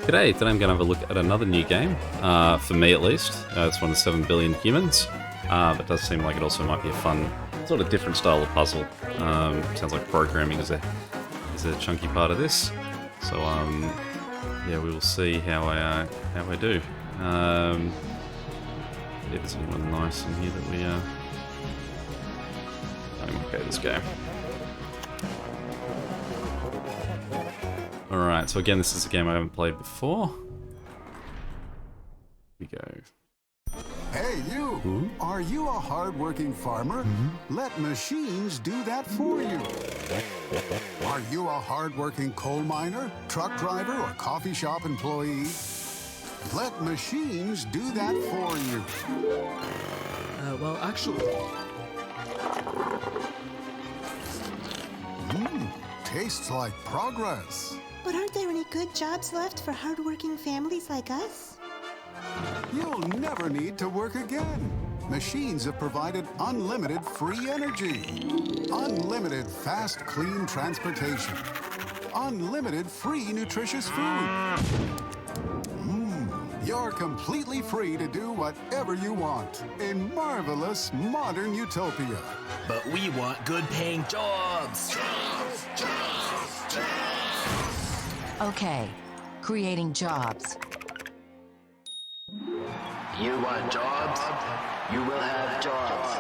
Today I'm going to have a look at another new game, for me at least. It's one of the 7 billion humans, but it does seem like it also might be a fun, sort of different style of puzzle. Sounds like programming is a chunky part of this, so yeah, we will see how I do. If there's anyone nice in here that we okay, let's go. Alright, so again, this is a game I haven't played before. Here we go. Hey, you! Ooh. Are you a hard-working farmer? Let machines do that for you. Are you a hard-working coal miner, truck driver, or coffee shop employee? Let machines do that for you. Well, actually... Tastes like progress. But aren't there any good jobs left for hardworking families like us? You'll never need to work again. Machines have provided unlimited free energy, unlimited fast, clean transportation, unlimited free nutritious food. You're completely free to do whatever you want. A marvelous modern utopia. But we want good-paying jobs! Okay, creating jobs. You want jobs? You will have jobs.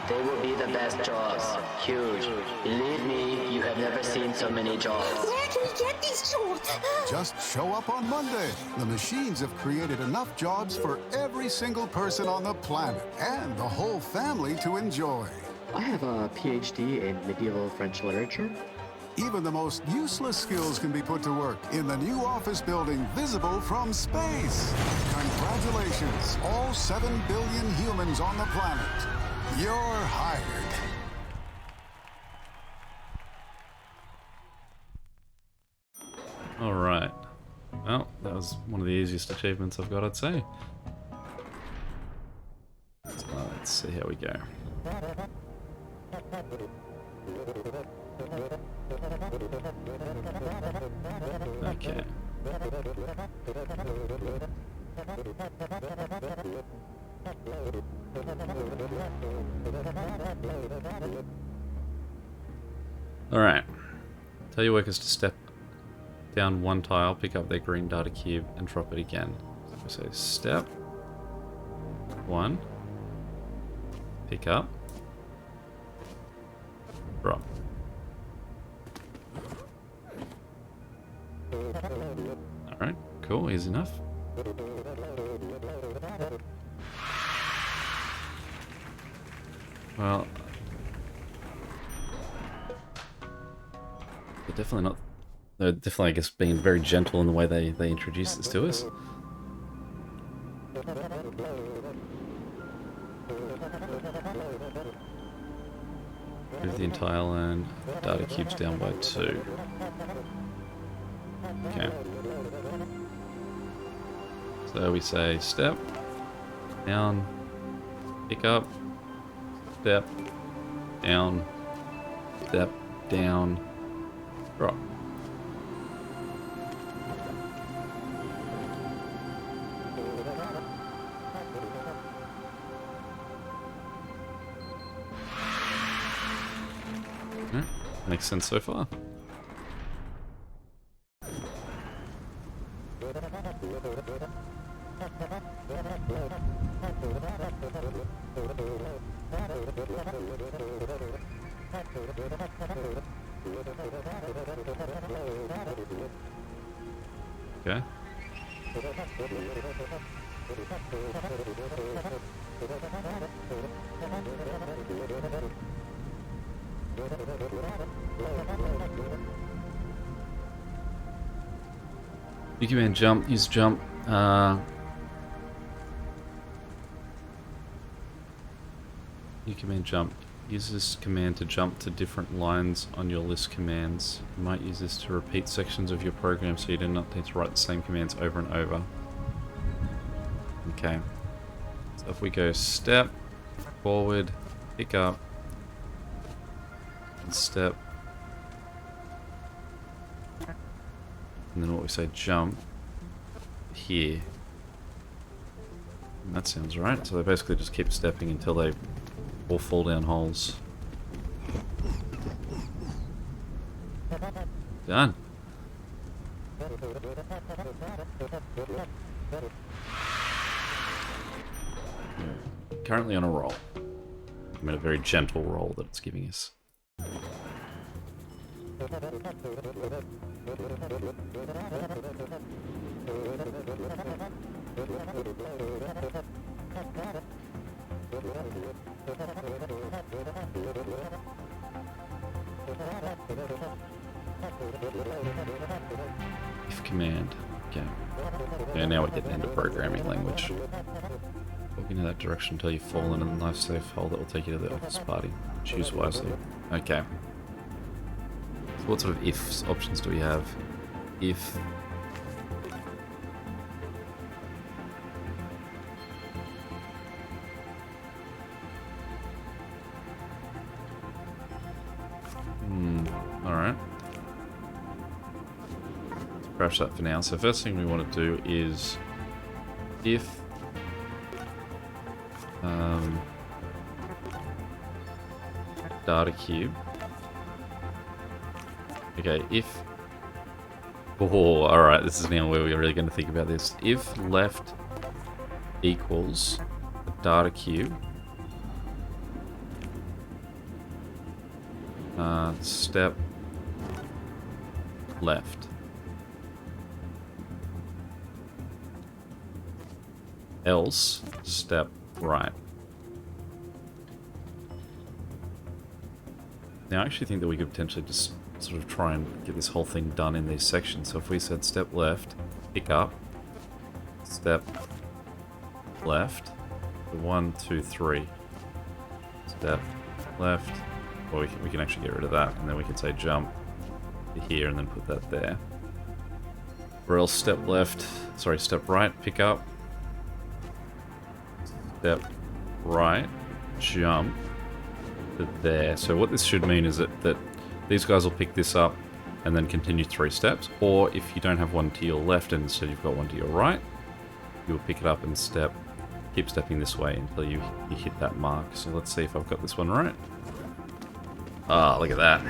They will be the best jobs. Huge. Believe me, you have never seen so many jobs. Where can we get these jobs? Just show up on Monday. The machines have created enough jobs for every single person on the planet and the whole family to enjoy. I have a PhD in medieval French literature. Even the most useless skills can be put to work in the new office building visible from space. Congratulations, all 7 billion humans on the planet. You're hired. Alright. Well, that was one of the easiest achievements I've got, I'd say. So let's see how we go. Okay. Alright. Tell your workers to step down one tile, pick up their green data cube, and drop it again. So say step 1, pick up, drop. Alright, cool, easy enough. Well, they're definitely not. They're definitely, I guess, being very gentle in the way they introduce this to us. Move the entire line, data cubes down by 2. Okay. So we say step, down, pick up, step, down, drop. Makes sense so far. Okay. You command jump, use jump. You command jump. Use this command to jump to different lines on your list commands. You might use this to repeat sections of your program so you do not need to write the same commands over and over. Okay. So if we go step, forward, pick up, and step, and then what we say jump. here. And that sounds right. So they basically just keep stepping until they all fall down holes. Done. Currently on a roll. I'm in a very gentle roll that it's giving us. If command. Okay. Yeah, now we're getting into programming language. Walk into that direction until you fall into the life safe hole that will take you to the office party. Choose wisely. Okay. So what sort of if options do we have? If alright. Let's crash that for now. So first thing we want to do is if data cube. Okay, if alright, this is now where we're really going to think about this. If left equals the data cube, step left. Else, step right. Now, I actually think that we could potentially just sort of try and get this whole thing done in these sections. So if we said step left, pick up, step left, 1, 2, 3, step left, or we can actually get rid of that, and then we can say jump to here and then put that there. Or else step left, sorry, step right, pick up, step right, jump to there. So what this should mean is that these guys will pick this up and then continue 3 steps, or if you don't have one to your left and instead you've got one to your right, you'll pick it up and keep stepping this way until you hit that mark. So let's see if I've got this one right. Ah, look at that.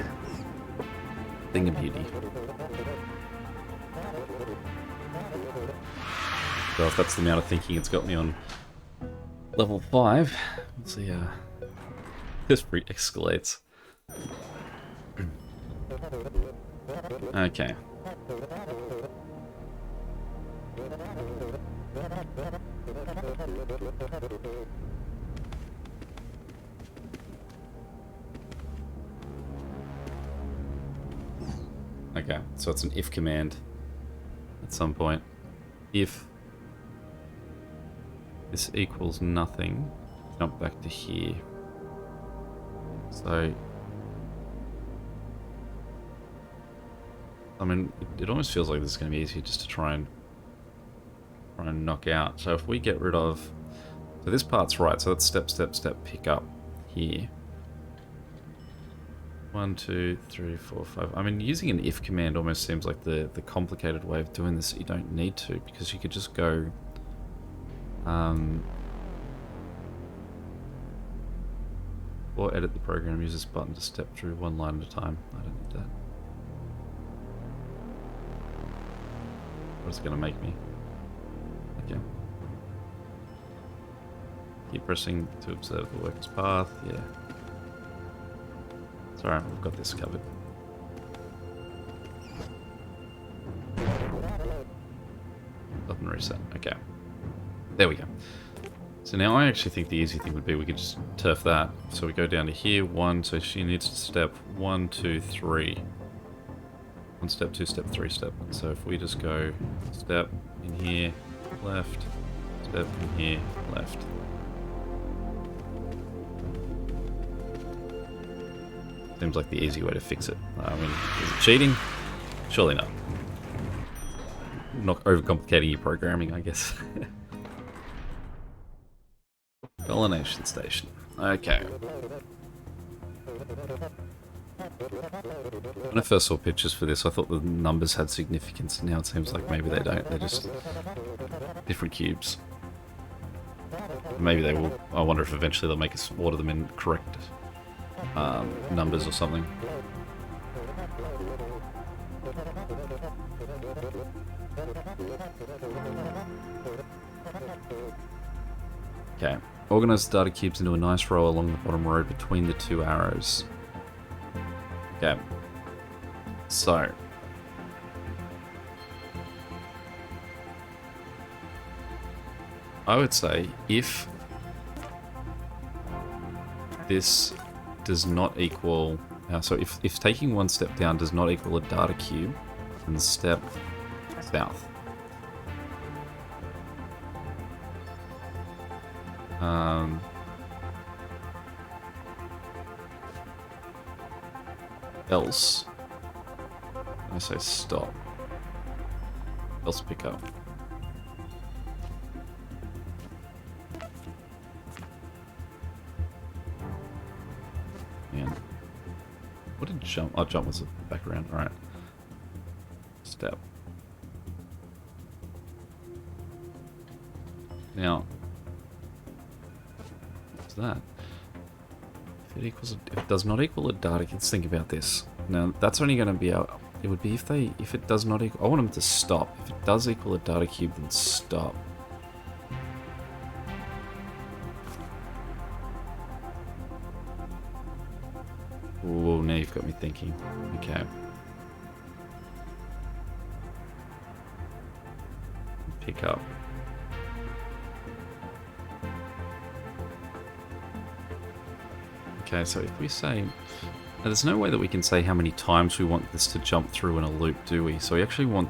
Thing of beauty. So if that's the amount of thinking it's got me on level 5, let's see, this freak escalates. Okay. Okay, so it's an if command at some point. If this equals nothing, jump back to here. So, I mean, it almost feels like this is going to be easier just to try and knock out. So if we get rid of, so this part's right, so that's step, step, step, pick up here. 1, 2, 3, 4, 5. I mean, using an if command almost seems like the complicated way of doing this. You don't need to, because you could just go or edit the program, use this button to step through one line at a time. I don't need that. What's it going to make me? Okay. Keep pressing to observe the worker's path. Yeah. It's alright, we've got this covered. Button reset. Okay. There we go. So now I actually think the easy thing would be we could just turf that. So we go down to here, 1, so she needs to step 1, 2, 3. 1 step, 2 step, 3 step. So if we just go step in here, left, step in here, left. Seems like the easy way to fix it. I mean, is it cheating? Surely not. Not overcomplicating your programming, I guess. Pollination station. Okay. When I first saw pictures for this, I thought the numbers had significance. Now it seems like maybe they don't. They're just different cubes. Maybe they will. I wonder if eventually they'll make us order them in correct numbers or something. Okay. Organize the data cubes into a nice row along the bottom row between the two arrows. Okay. So. I would say if this does not equal... so if taking one step down does not equal a data cube, then step south. Else, I say stop. Else pick up. Man, what did jump? Oh, jump was back around. All right. Step. Now, what's that? If it does not equal a data, let's think about this. Now, that's only going to be out. It would be if it does not equal. I want them to stop. If it does equal a data cube, then stop. Oh, now you've got me thinking. Okay. Pick up. Okay, so if we say... Now, there's no way that we can say how many times we want this to jump through in a loop, do we? So we actually want...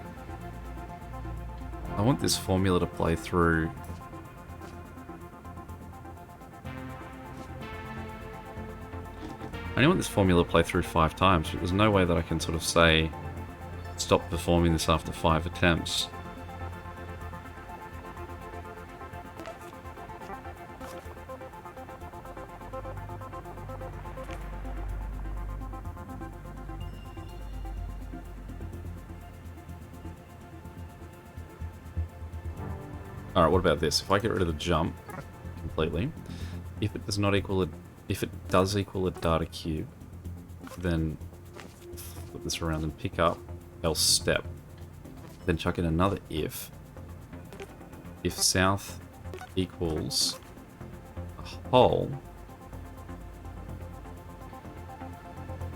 I want this formula to play through... I only want this formula to play through 5 times, but there's no way that I can sort of say... Stop performing this after 5 attempts. Alright, what about this? If I get rid of the jump completely, if it does not equal a... If it does equal a data cube, then flip this around and pick up, else step. Then chuck in another if. If south equals a whole,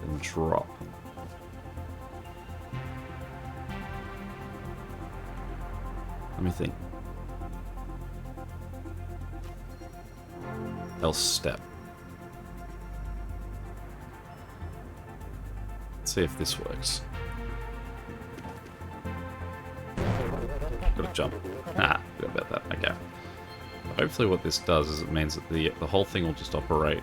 then drop. Let me think. Else step. Let's see if this works. Gotta jump. Ah, forgot about that. Okay. Hopefully what this does is it means that the whole thing will just operate.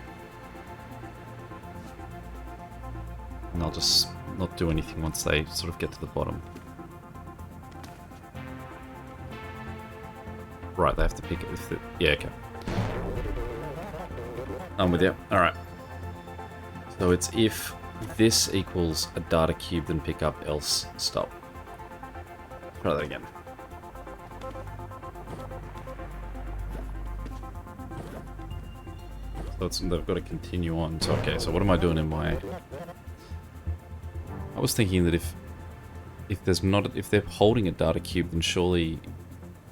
And they'll just not do anything once they sort of get to the bottom. Right, they have to pick it with the... Yeah, okay. I'm with you. Alright. So it's if this equals a data cube, then pick up, else stop. Try that again. So they've got to continue on. So okay, so what am I doing in my... I was thinking that if they're holding a data cube, then surely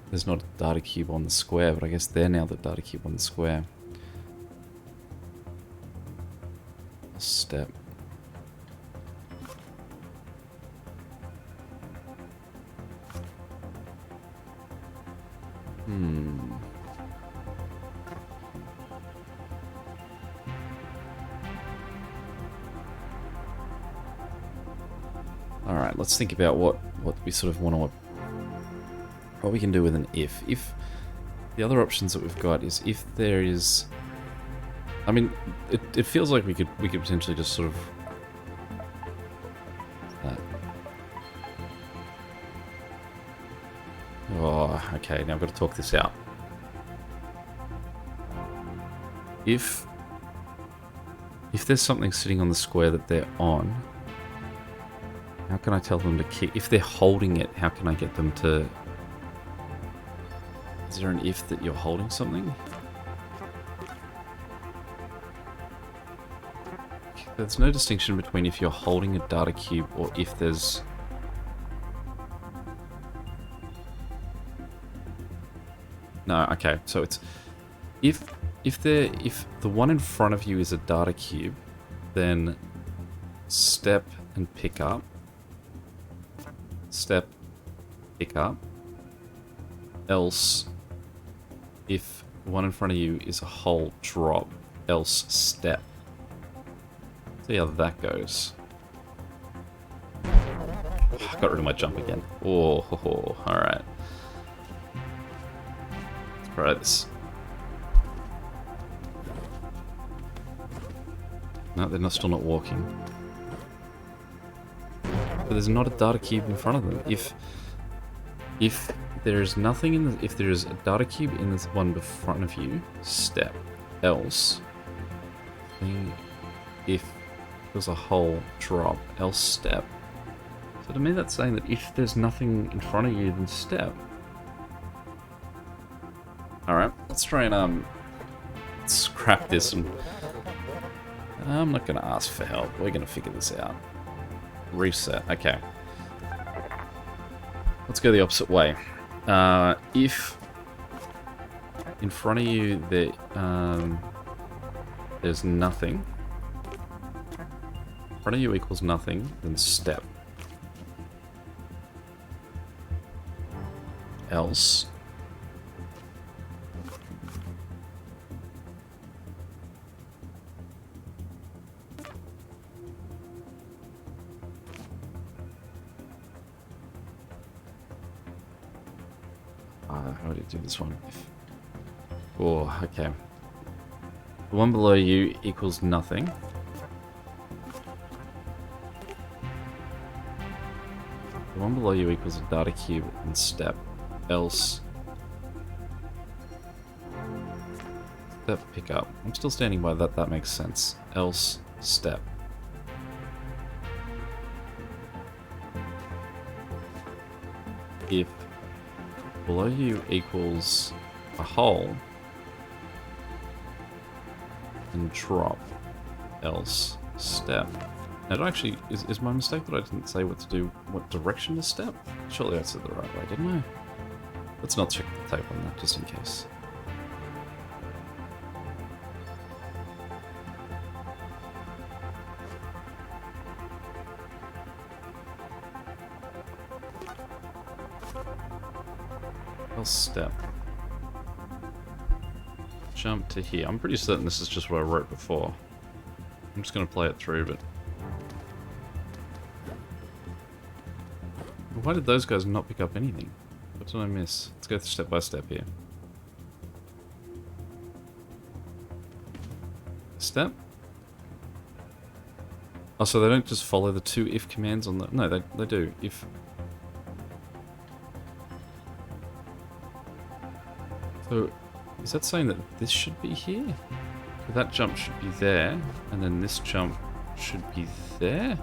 there's not a data cube on the square, but I guess they're now the data cube on the square. Step. Alright, let's think about what we sort of want to... What we can do with an if. If the other options that we've got is if there is... I mean, it feels like we could potentially just sort of... Oh, okay, now I've got to talk this out. if there's something sitting on the square that they're on, how can I tell them to kick? If they're holding it, how can I get them to... Is there an if that you're holding something? There's no distinction between if you're holding a data cube or if there's... No, okay, so it's... If the one in front of you is a data cube, then step and pick up. Step, pick up. Else, if the one in front of you is a whole drop, else step. See how that goes. I got rid of my jump again. Oh, alright. Let's try this. No, they're still not walking. But there's not a data cube in front of them. If there is nothing in the, if there is a data cube in this one in front of you, step. Else, if there's a whole drop, else step. So to me that's saying that if there's nothing in front of you, then step. Alright, let's try and scrap this, and I'm not going to ask for help. We're going to figure this out. Reset. Okay. Let's go the opposite way. If in front of you there's nothing, in front of you equals nothing, then step. Else, how do you do this one? Oh, okay. The one below you equals nothing. The one below you equals a data cube and step. Else, step, pick up. I'm still standing by that. That makes sense. Else, step. If below you equals a hole, and drop, else, step. Now, actually, is my mistake that I didn't say what to do, what direction to step? Surely I said the right way, didn't I? Let's not check the tape on that, just in case. Else, step. Jump to here. I'm pretty certain this is just what I wrote before. I'm just going to play it through, but... Why did those guys not pick up anything? What did I miss? Let's go step by step here. Step? Oh, so they don't just follow the two if commands on the... No, they do. If... So, is that saying that this should be here? So that jump should be there, and then this jump should be there?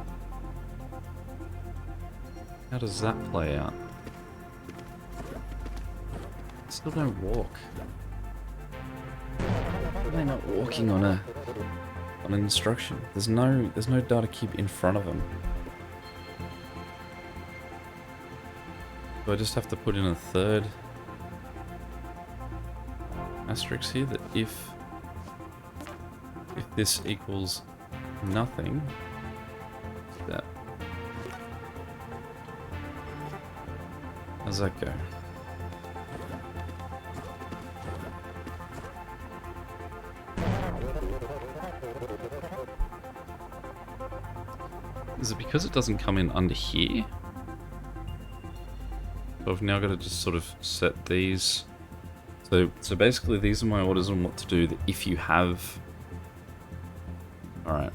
How does that play out? Still don't walk. Why are they not walking on an instruction? There's no data cube in front of them. Do I just have to put in a third asterisk here that if this equals nothing, that... How's that go? Is it because it doesn't come in under here? So I've now got to just sort of set these. So basically these are my orders on what to do if you have... Alright.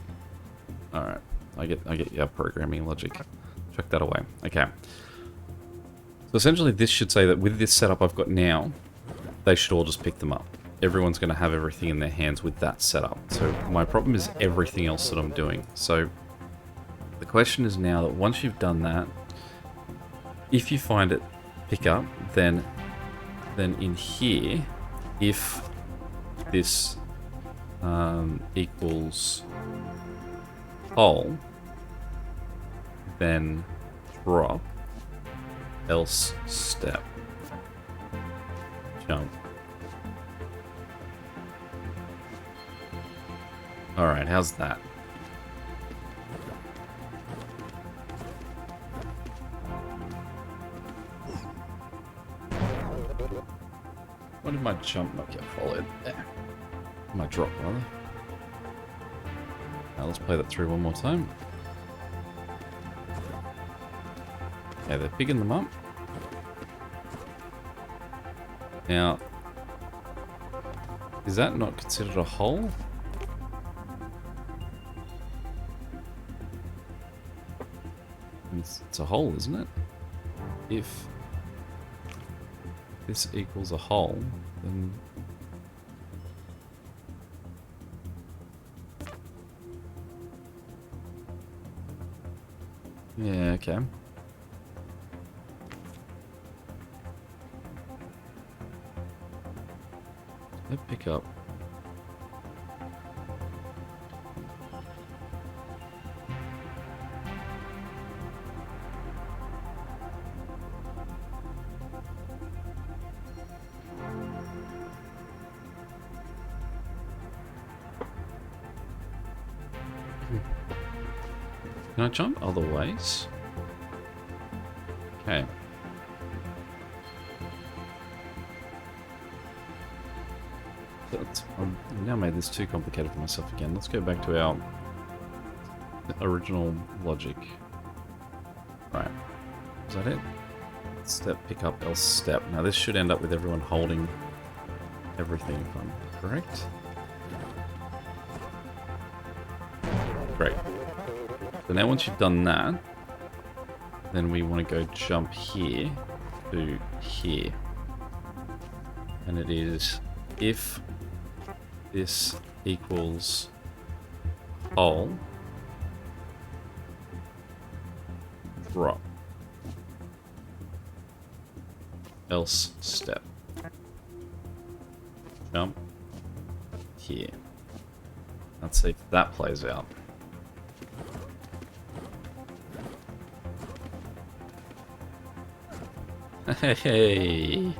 Alright. I get your programming logic. Chuck that away. Okay. So essentially this should say that with this setup I've got now, they should all just pick them up. everyone's going to have everything in their hands with that setup. So my problem is everything else that I'm doing. So the question is now that once you've done that, if you find it pick up, then in here, if this equals whole, then drop, else step, jump. Alright, how's that? When did my jump not get followed? There. My drop, rather. Now let's play that through one more time. Okay, they're picking them up. Now, is that not considered a hole? It's a hole, isn't it? If this equals a hole, then yeah, okay. Let's pick up. Can I jump other ways? Okay. I've now made this too complicated for myself again. Let's go back to our original logic. Right. Is that it? Step, pick up, else step. Now this should end up with everyone holding everything, if I'm correct. Great. So now once you've done that, then we want to go jump here to here. And it is if this equals hole, drop, else step, jump here. Let's see if that plays out. Hey.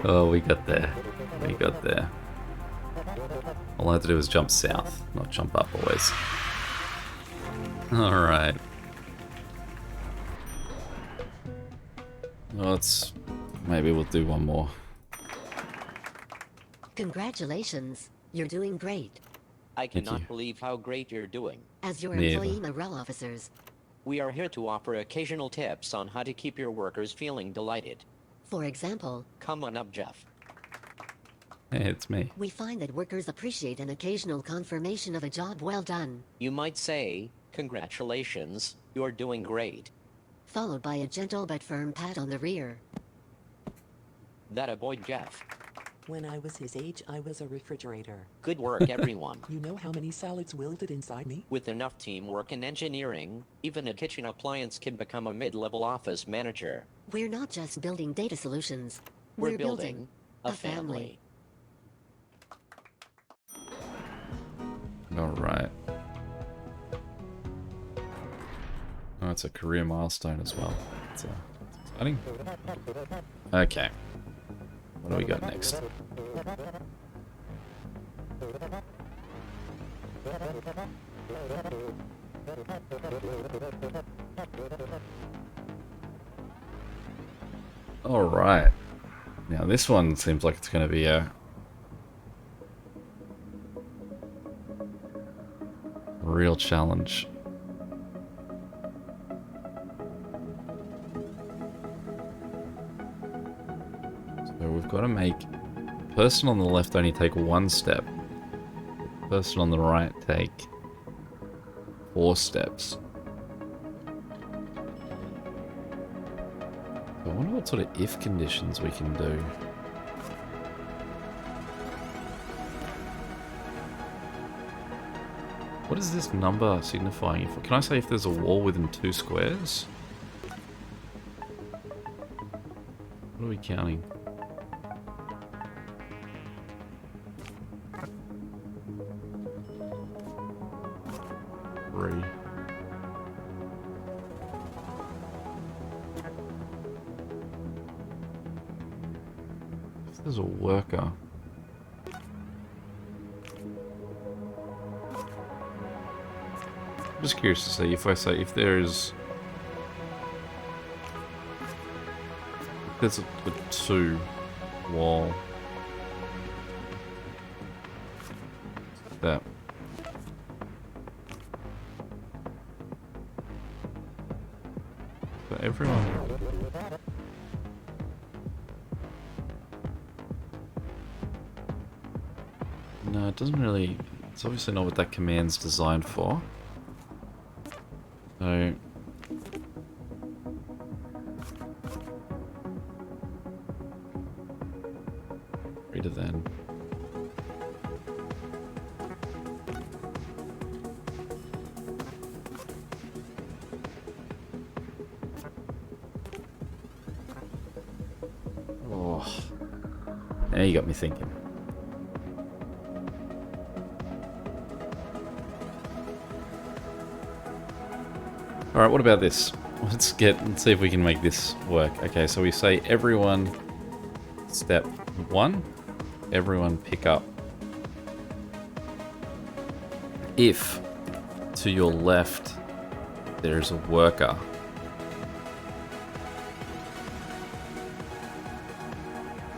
Oh, we got there. We got there. All I had to do was jump south, not jump up always. Alright. Let's... maybe we'll do one more. Congratulations. You're doing great. I cannot believe how great you're doing. As your Neither. employee morale officers, We are here to offer occasional tips on how to keep your workers feeling delighted. for example, Come on up, Jeff. Hey, it's me. we find that workers appreciate an occasional confirmation of a job well done, You might say, congratulations, you're doing great. followed by a gentle but firm pat on the rear. That a boy, Jeff. When I was his age, I was a refrigerator. Good work, everyone. You know how many salads wilted inside me? With enough teamwork and engineering, even a kitchen appliance can become a mid-level office manager. We're not just building data solutions. We're building a family. Alright. Oh, it's a career milestone as well. It's exciting. Okay. What do we got next? Alright. Now this one seems like it's going to be a real challenge. So we've got to make the person on the left only take one step. The person on the right take 4 steps. I wonder what sort of if conditions we can do. What is this number signifying? Can I say if there's a wall within 2 squares? What are we counting? Three. If there's a worker. I'm just curious to see if I say if there's a 2 wall that for everyone. No, it doesn't really. It's obviously not what that command's designed for. So greater than. Oh, now you got me thinking. Alright, what about this? Let's see if we can make this work. Okay, so we say everyone step 1, everyone pick up. If to your left there's a worker,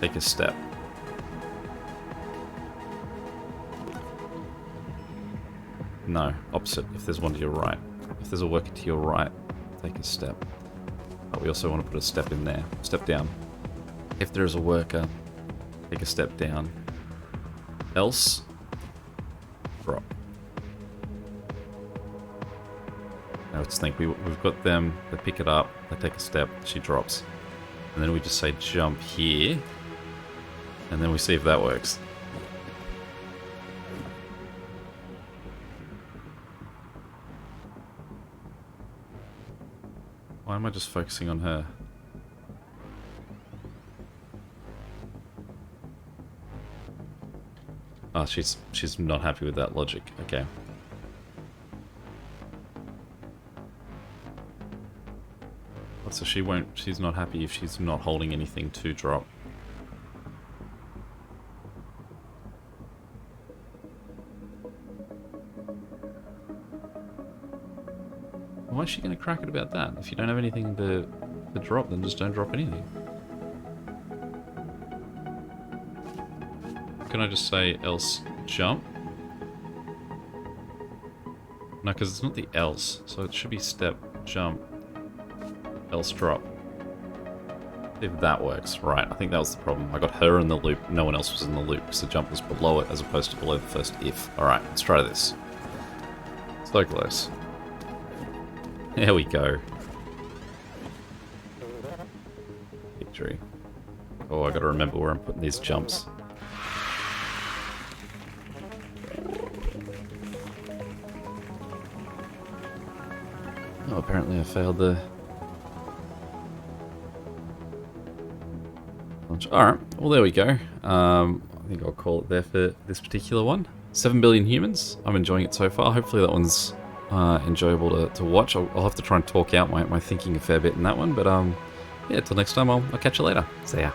take a step. No, opposite, if there's one to your right. If there's a worker to your right, take a step. But we also want to put a step in there. Step down. If there's a worker, take a step down. Else, drop. Now let's think. We've got them. They pick it up. They take a step. She drops. And then we just say jump here. And then we see if that works. Why am I just focusing on her? Oh, she's not happy with that logic. Okay. So she's not happy if she's not holding anything to drop. Why is she going to crack it about that? If you don't have anything to drop, then just don't drop anything. Can I just say else jump? No, because it's not the else, so it should be step jump else drop. If that works. Right, I think that was the problem. I got her in the loop, no one else was in the loop, because the jump was below it as opposed to below the first if. Alright, let's try this. So close. There we go. Victory. Oh, I gotta remember where I'm putting these jumps. Oh, apparently I failed the launch. Alright, well there we go. I think I'll call it there for this particular one. 7 billion humans. I'm enjoying it so far. Hopefully that one's enjoyable to watch. I'll have to try and talk out my thinking a fair bit in that one, but yeah, till next time, I'll catch you later. See ya.